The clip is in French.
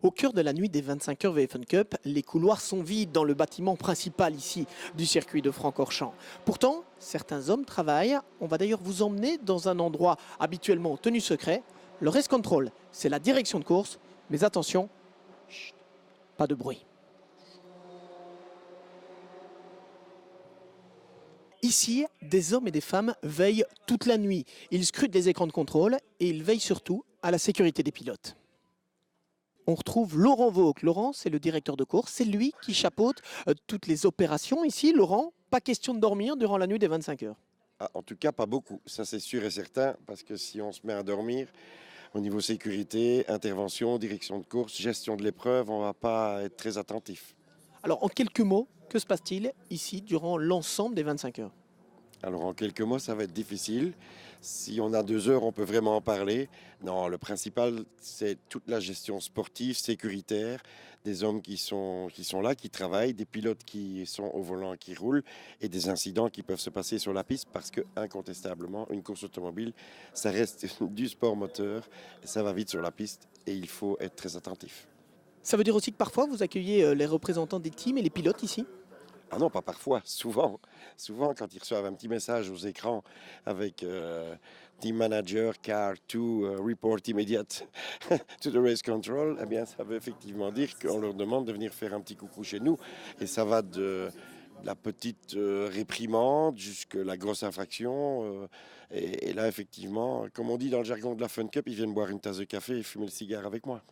Au cœur de la nuit des 25 heures VFN Cup, les couloirs sont vides dans le bâtiment principal ici du circuit de Francorchamps. Pourtant, certains hommes travaillent. On va d'ailleurs vous emmener dans un endroit habituellement tenu secret. Le race control, c'est la direction de course. Mais attention, chut, pas de bruit. Ici, des hommes et des femmes veillent toute la nuit. Ils scrutent les écrans de contrôle et ils veillent surtout à la sécurité des pilotes. On retrouve Laurent Vauque. Laurent, c'est le directeur de course. C'est lui qui chapeaute toutes les opérations ici. Laurent, pas question de dormir durant la nuit des 25 heures. Ah, en tout cas, pas beaucoup. Ça, c'est sûr et certain, parce que si on se met à dormir, au niveau sécurité, intervention, direction de course, gestion de l'épreuve, on ne va pas être très attentif. Alors, en quelques mots, que se passe-t-il ici durant l'ensemble des 25 heures? Alors, en quelques mots, ça va être difficile. Si on a 2 heures, on peut vraiment en parler. Non, le principal, c'est toute la gestion sportive, sécuritaire, des hommes qui sont là, qui travaillent, des pilotes qui sont au volant, qui roulent, et des incidents qui peuvent se passer sur la piste, parce que, incontestablement, une course automobile, ça reste du sport moteur, et ça va vite sur la piste, et il faut être très attentif. Ça veut dire aussi que parfois, vous accueillez les représentants des teams et les pilotes ici? Ah non, pas parfois, souvent. Souvent, quand ils reçoivent un petit message aux écrans avec Team Manager, Car to Report Immediate to the Race Control, eh bien, ça veut effectivement dire qu'on leur demande de venir faire un petit coucou chez nous. Et ça va de la petite réprimande jusqu'à la grosse infraction. Et là, effectivement, comme on dit dans le jargon de la Fun Cup, ils viennent boire une tasse de café et fumer le cigare avec moi.